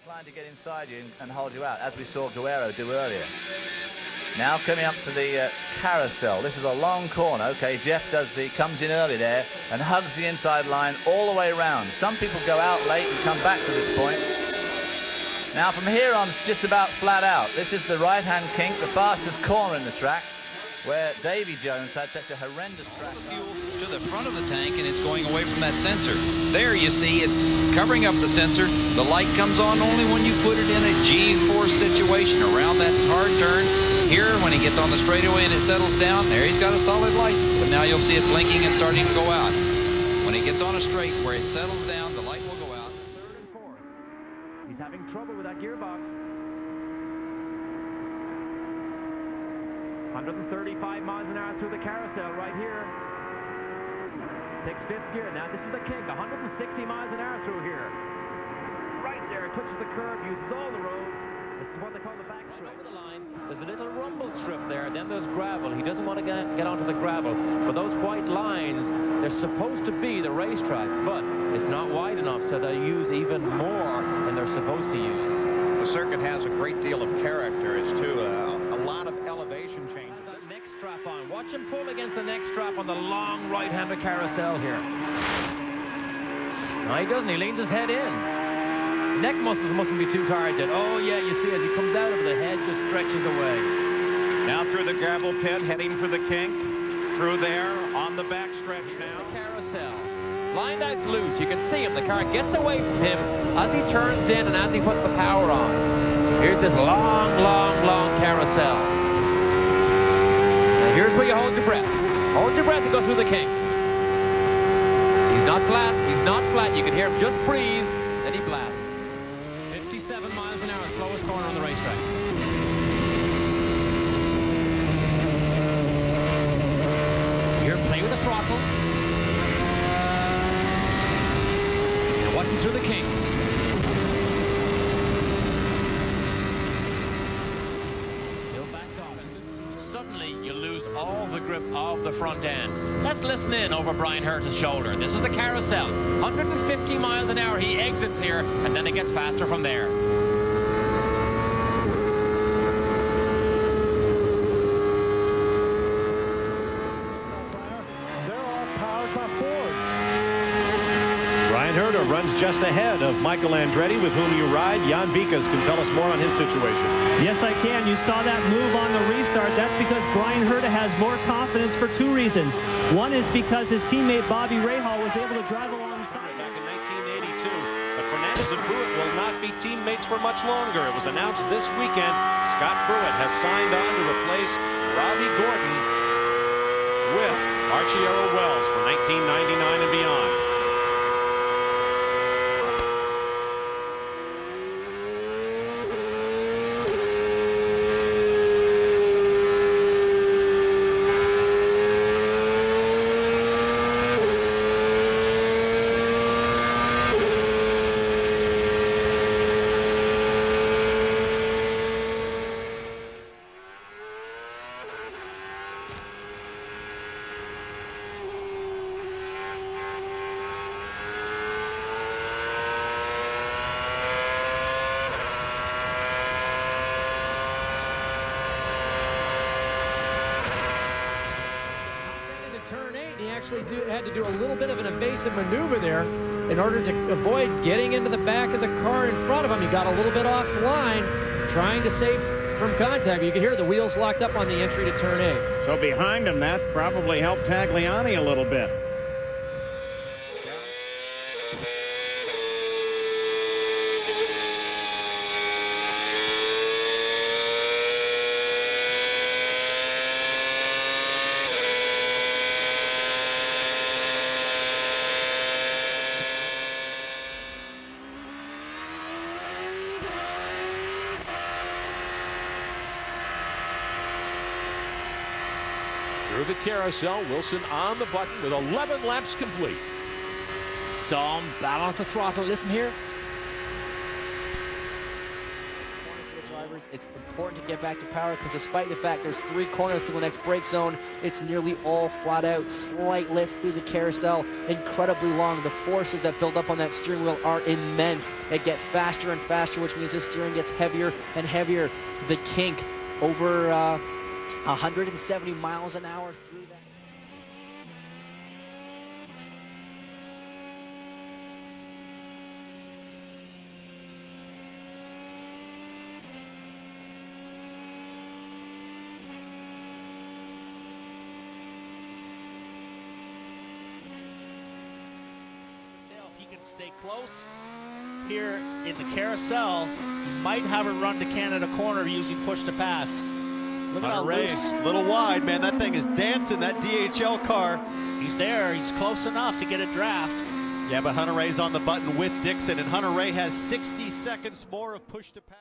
inclined to get inside you and hold you out, as we saw Guerrero do earlier. Now coming up to the Carousel. This is a long corner. Okay, Jeff comes in early there and hugs the inside line all the way around. Some people go out late and come back to this point. Now from here on, it's just about flat out. This is the right-hand kink, the fastest corner in the track, where Davy Jones had such a horrendous crash. Fuel to the front of the tank, and it's going away from that sensor. There you see it's covering up the sensor. The light comes on only when you put it in a G-force situation around that hard turn. Here, when he gets on the straightaway and it settles down, there he's got a solid light. But now you'll see it blinking and starting to go out. When he gets on a straight where it settles down, the light will go out. Third and fourth. He's having trouble with that gearbox. 135 miles an hour through the Carousel right here. Takes fifth gear. Now this is the Kink. 160 miles an hour through here. Right there, touches the curb, uses all the road. This is what they call the backstretch. Over the line, there's a little rumble strip there. Then there's gravel. He doesn't want to get onto the gravel. But those white lines, they're supposed to be the racetrack, but it's not wide enough, so they use even more than they're supposed to use. The circuit has a great deal of character. It's too a lot of elevation changes. That neck strap on. Watch him pull against the neck strap on the long right-handed Carousel here. No, he doesn't. He leans his head in. Neck muscles mustn't be too tired yet. Oh, yeah, you see, as he comes out of the head just stretches away. Now through the gravel pit, heading for the Kink. Through there, on the backstretch now. The Carousel. Line out's loose. You can see him. The car gets away from him as he turns in and as he puts the power on. Here's this long, long, long Carousel. Now here's where you hold your breath. Hold your breath and go through the Kink. He's not flat. He's not flat. You can hear him just breathe. Then he blasts. 57 miles an hour, slowest corner on the racetrack. Here, play with the throttle. And watching through the Kink. Still backs off. Suddenly, you lose all the grip of the front end. Let's listen in over Brian Hurt's shoulder. This is the Carousel. 150 miles an hour. He exits here, and then it gets faster from there. Herter runs just ahead of Michael Andretti, with whom you ride. Jan Vikas can tell us more on his situation. Yes, I can. You saw that move on the restart. That's because Brian Herta has more confidence for two reasons. One is because his teammate Bobby Rahal was able to drive alongside back in 1982. But Fernandez and Pruitt will not be teammates for much longer. It was announced this weekend Scott Pruitt has signed on to replace Robbie Gordon with Archie Arrow Wells for 1999 and beyond. Turn 8, he actually had to do a little bit of an evasive maneuver there in order to avoid getting into the back of the car in front of him. He got a little bit offline, trying to save from contact. You can hear the wheels locked up on the entry to turn 8. So behind him, that probably helped Tagliani a little bit. Through the Carousel, Wilson on the button with 11 laps complete. Some balance the throttle. Listen here. drivers, it's important to get back to power because despite the fact there's 3 corners to the next brake zone, it's nearly all flat out. Slight lift through the carousel, incredibly long. The forces that build up on that steering wheel are immense. It gets faster and faster, which means the steering gets heavier and heavier. The Kink over 170 miles an hour through that. If he can stay close here in the carousel, he might have a run to Canada corner using push to pass. Look at how loose. A little wide, man. That thing is dancing, that DHL car. He's there. He's close enough to get a draft. Yeah, but Hunter-Reay's on the button with Dixon, and Hunter-Reay has 60 seconds more of push to pass.